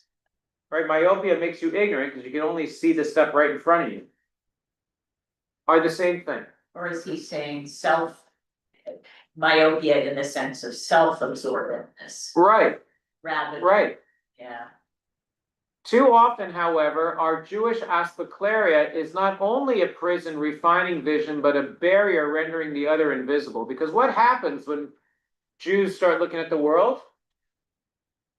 right? Myopia makes you ignorant because you can only see the stuff right in front of you, are the same thing. Or is he saying myopia in the sense of self-absorbedness? Right. Rather than, Right. yeah. Too often, however, our Jewish ascleria is not only a prison refining vision, but a barrier rendering the other invisible. Because what happens when Jews start looking at the world?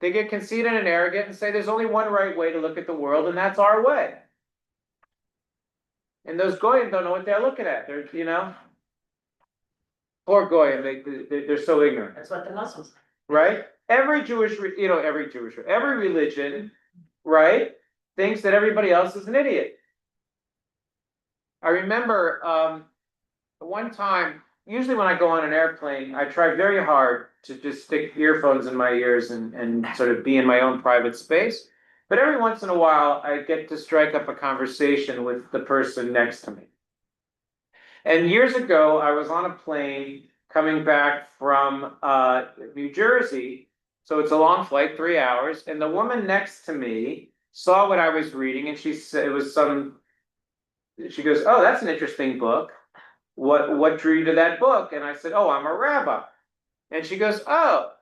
They get conceited and arrogant and say there's only one right way to look at the world, and that's our way. And those Goyim don't know what they're looking at. They're, poor Goyim, they're so ignorant. That's what the Muslims. Right? Every religion, right, thinks that everybody else is an idiot. I remember one time usually when I go on an airplane, I try very hard to just stick earphones in my ears and sort of be in my own private space. But every once in a while, I get to strike up a conversation with the person next to me. And years ago, I was on a plane coming back from New Jersey. So it's a long flight, 3 hours, and the woman next to me saw what I was reading, and she said it was she goes, "Oh, that's an interesting book. What drew you to that book?" And I said, "Oh, I'm a rabbi." And she goes, "Oh,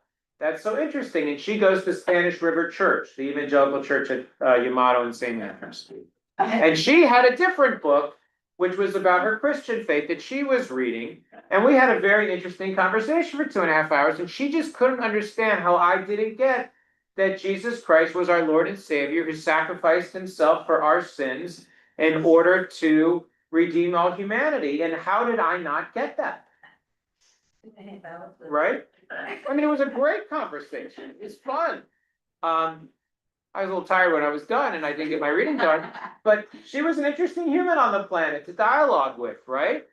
that's so interesting." And she goes to Spanish River Church, the evangelical church at Yamato and St. Andrews. And she had a different book, which was about her Christian faith that she was reading. And we had a very interesting conversation for 2.5 hours. And she just couldn't understand how I didn't get that Jesus Christ was our Lord and Savior who sacrificed himself for our sins in order to redeem all humanity. And how did I not get that? Right? I mean, it was a great conversation. It was fun. I was a little tired when I was done and I didn't get my reading done, but she was an interesting human on the planet to dialogue with, right?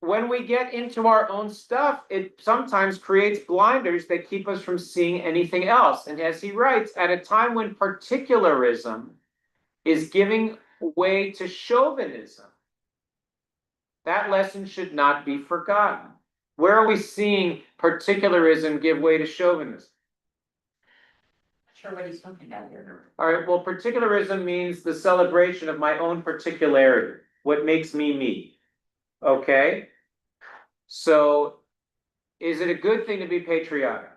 When we get into our own stuff, it sometimes creates blinders that keep us from seeing anything else. And as he writes, at a time when particularism is giving way to chauvinism, that lesson should not be forgotten. Where are we seeing particularism give way to chauvinism? Sure what he's talking about here. All right, well, particularism means the celebration of my own particularity, what makes me me. Okay? So, is it a good thing to be patriotic?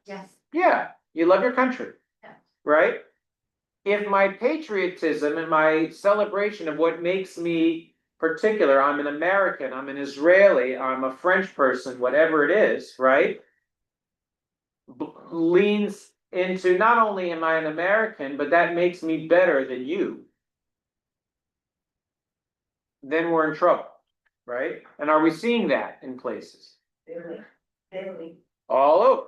Yes. Yeah, you love your country, Yeah. right? If my patriotism and my celebration of what makes me particular, I'm an American, I'm an Israeli, I'm a French person, whatever it is, right? Leans into not only am I an American, but that makes me better than you. Then we're in trouble, right? And are we seeing that in places? Really. All over,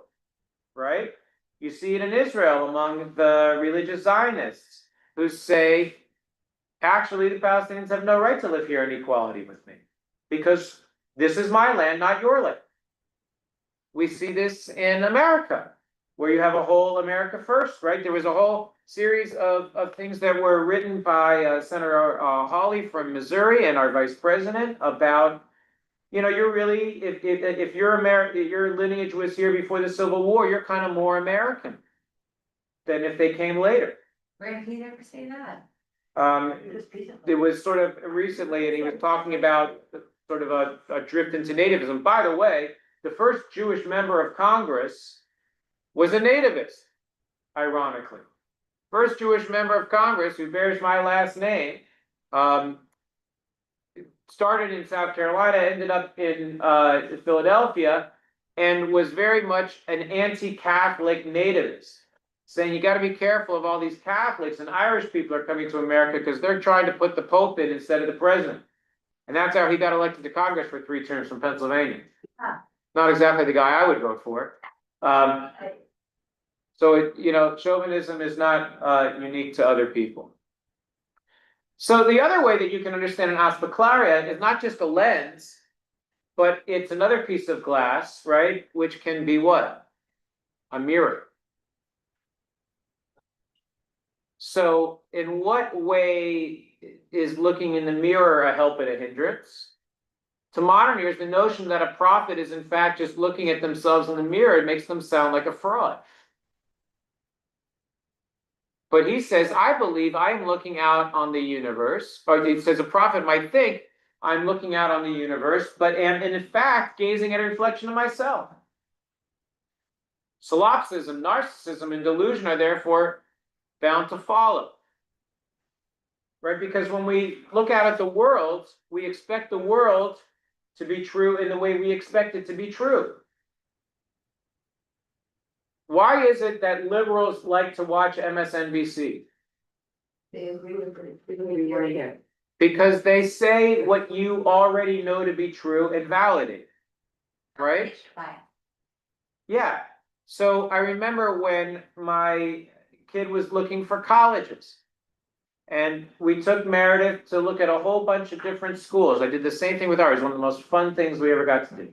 right? You see it in Israel among the religious Zionists who say, actually, the Palestinians have no right to live here in equality with me because this is my land, not your land. We see this in America, where you have a whole America First, right? There was a whole series of things that were written by Senator Hawley from Missouri and our vice president about, you know, you're really, if your lineage was here before the Civil War, you're kind of more American than if they came later. Where did he ever say that? It was sort of recently, and he was talking about sort of a drift into nativism. By the way, the first Jewish member of Congress was a nativist, ironically. First Jewish member of Congress who bears my last name, started in South Carolina, ended up in Philadelphia, and was very much an anti-Catholic nativist, saying you got to be careful of all these Catholics and Irish people are coming to America because they're trying to put the Pope in instead of the president. And that's how he got elected to Congress for 3 terms from Pennsylvania. Not exactly the guy I would vote for. So it, you know, chauvinism is not unique to other people. So the other way that you can understand an aspaklaria is not just a lens, but it's another piece of glass, right? Which can be what? A mirror. So in what way is looking in the mirror a help and a hindrance? To modern ears, the notion that a prophet is in fact just looking at themselves in the mirror, it makes them sound like a fraud. But he says, I believe I'm looking out on the universe, or he says a prophet might think I'm looking out on the universe, but am in fact gazing at a reflection of myself. Solipsism, narcissism, and delusion are therefore bound to follow. Right? Because when we look out at the world, we expect the world to be true in the way we expect it to be true. Why is it that liberals like to watch MSNBC? They agree with it. Because they say what you already know to be true and validate. Right? Yeah. So I remember when my kid was looking for colleges. And we took Meredith to look at a whole bunch of different schools. I did the same thing with ours, one of the most fun things we ever got to do.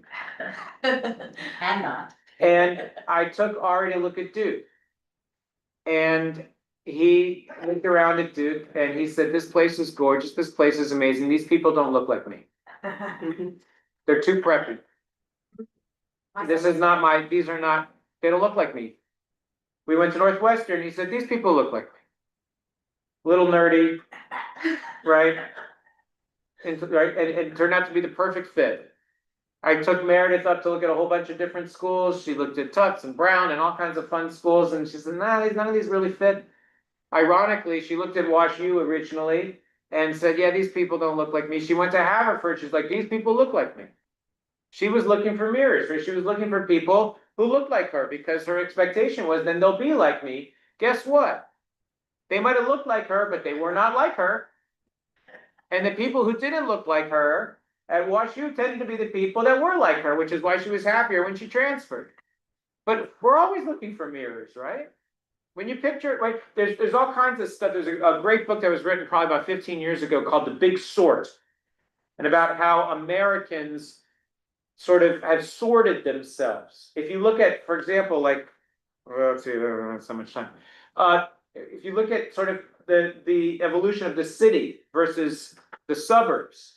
And not. And I took Ari to look at Duke. And he looked around at Duke and he said, this place is gorgeous, this place is amazing, these people don't look like me. They're too preppy. These are not, they don't look like me. We went to Northwestern, he said, these people look like me. Little nerdy, right? And it turned out to be the perfect fit. I took Meredith up to look at a whole bunch of different schools. She looked at Tufts and Brown and all kinds of fun schools, and she said, nah, none of these really fit. Ironically, she looked at Wash U originally and said, yeah, these people don't look like me. She went to Haverford, she's like, these people look like me. She was looking for mirrors, right? She was looking for people who looked like her because her expectation was, then they'll be like me. Guess what? They might have looked like her, but they were not like her. And the people who didn't look like her at Wash U tended to be the people that were like her, which is why she was happier when she transferred. But we're always looking for mirrors, right? When you picture, right, there's all kinds of stuff. There's a great book that was written probably about 15 years ago called The Big Sort, and about how Americans sort of have sorted themselves. If you look at, for example, like, well, let's see, I don't have so much time. If you look at sort of the evolution of the city versus the suburbs.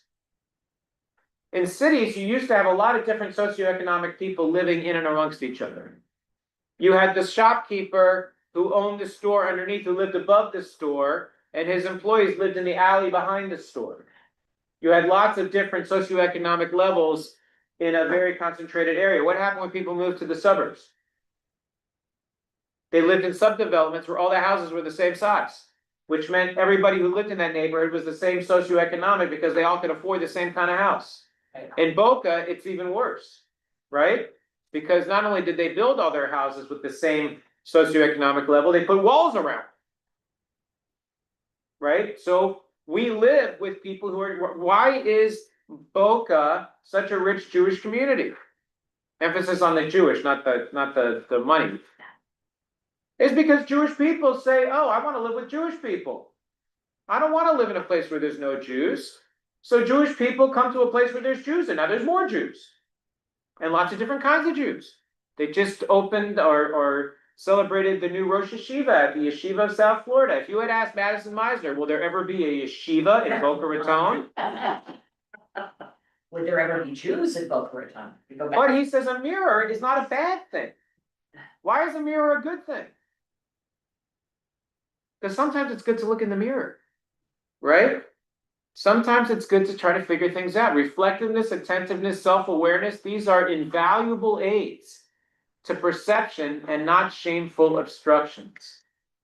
In cities, you used to have a lot of different socioeconomic people living in and amongst each other. You had the shopkeeper who owned the store underneath, who lived above the store, and his employees lived in the alley behind the store. You had lots of different socioeconomic levels in a very concentrated area. What happened when people moved to the suburbs? They lived in subdevelopments where all the houses were the same size, which meant everybody who lived in that neighborhood was the same socioeconomic because they all could afford the same kind of house. In Boca, it's even worse, right? Because not only did they build all their houses with the same socioeconomic level, they put walls around, right? So we live with people who are, why is Boca such a rich Jewish community? Emphasis on the Jewish, not the money. It's because Jewish people say, oh, I want to live with Jewish people. I don't want to live in a place where there's no Jews. So Jewish people come to a place where there's Jews, and now there's more Jews. And lots of different kinds of Jews. They just opened or celebrated the new Rosh Yeshiva at the Yeshiva of South Florida. If you had asked Madison Meisner, will there ever be a yeshiva in Boca Raton? Would there ever be Jews in Boca Raton? But he says a mirror is not a bad thing. Why is a mirror a good thing? Because sometimes it's good to look in the mirror, right? Sometimes it's good to try to figure things out. Reflectiveness, attentiveness, self-awareness, these are invaluable aids to perception and not shameful obstructions.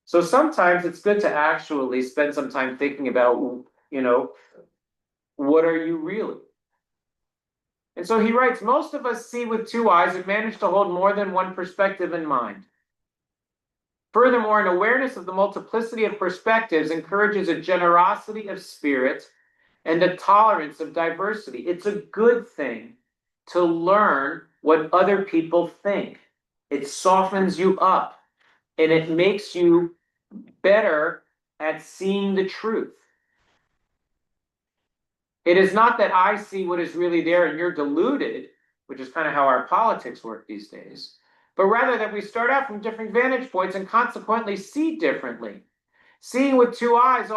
So sometimes it's good to actually spend some time thinking about, you know, what are you really? And so he writes, most of us see with two eyes and manage to hold more than one perspective in mind. Furthermore, an awareness of the multiplicity of perspectives encourages a generosity of spirit and a tolerance of diversity. It's a good thing to learn what other people think. It softens you up and it makes you better at seeing the truth. It is not that I see what is really there and you're deluded, which is kind of how our politics work these days, but rather that we start out from different vantage points and consequently see differently. Seeing with two eyes,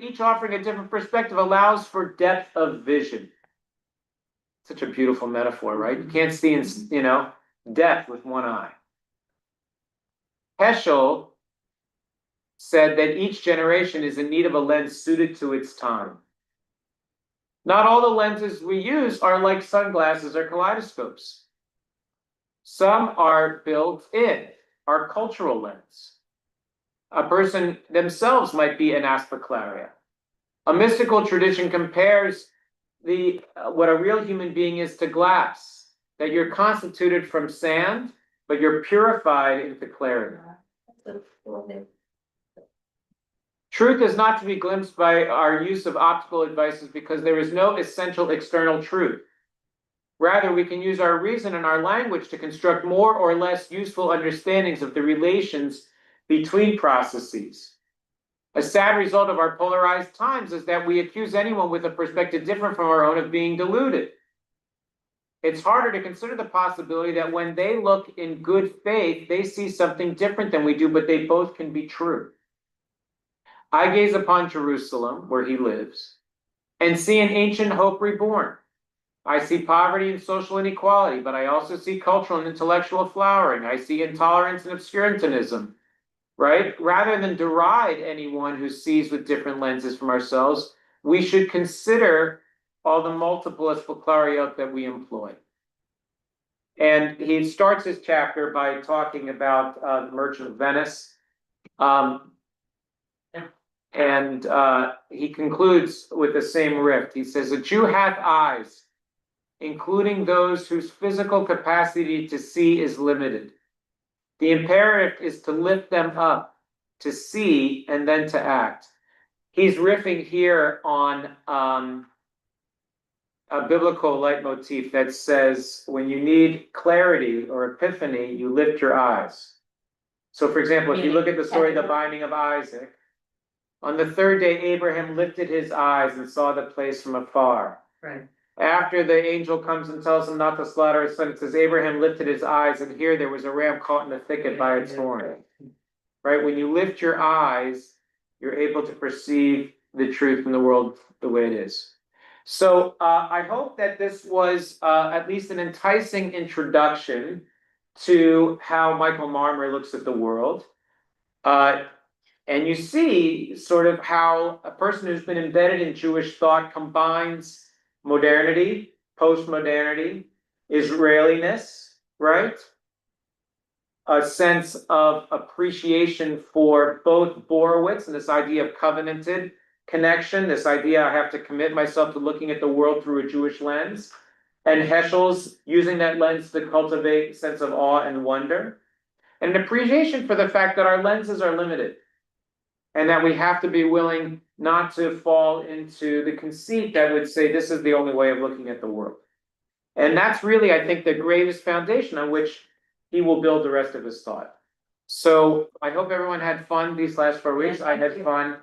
each offering a different perspective, allows for depth of vision. Such a beautiful metaphor, right? You can't see in, depth with one eye. Heschel said that each generation is in need of a lens suited to its time. Not all the lenses we use are like sunglasses or kaleidoscopes. Some are built in, our cultural lens. A person themselves might be an asperclaria. A mystical tradition compares what a real human being is to glass, that you're constituted from sand, but you're purified into clarity. Truth is not to be glimpsed by our use of optical devices because there is no essential external truth. Rather, we can use our reason and our language to construct more or less useful understandings of the relations between processes. A sad result of our polarized times is that we accuse anyone with a perspective different from our own of being deluded. It's harder to consider the possibility that when they look in good faith, they see something different than we do, but they both can be true. I gaze upon Jerusalem, where he lives, and see an ancient hope reborn. I see poverty and social inequality, but I also see cultural and intellectual flowering. I see intolerance and obscurantism, right? Rather than deride anyone who sees with different lenses from ourselves, we should consider all the multiple esplaclariot that we employ. And he starts his chapter by talking about the Merchant of Venice. And he concludes with the same riff. He says, a Jew hath eyes, including those whose physical capacity to see is limited. The imperative is to lift them up, to see, and then to act. He's riffing here on a biblical leitmotif that says, when you need clarity or epiphany, you lift your eyes. So for example, if you look at the story of the binding of Isaac, on the third day, Abraham lifted his eyes and saw the place from afar. Right. After the angel comes and tells him not to slaughter his son, it says Abraham lifted his eyes, and here there was a ram caught in the thicket by its horn. Right? When you lift your eyes, you're able to perceive the truth in the world the way it is. So I hope that this was at least an enticing introduction to how Michael Marmur looks at the world. And you see sort of how a person who's been embedded in Jewish thought combines modernity, postmodernity, Israeliness, right? A sense of appreciation for both Borowitz and this idea of covenanted connection, this idea I have to commit myself to looking at the world through a Jewish lens, and Heschel's using that lens to cultivate a sense of awe and wonder, and an appreciation for the fact that our lenses are limited, and that we have to be willing not to fall into the conceit that would say this is the only way of looking at the world. And that's really, I think, the greatest foundation on which he will build the rest of his thought. So I hope everyone had fun these last 4 weeks. I had fun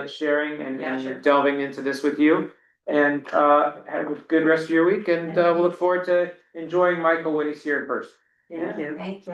sharing and delving into this with you. And have a good rest of your week. And we'll look forward to enjoying Michael when he's here in person. Thank you. Thank you.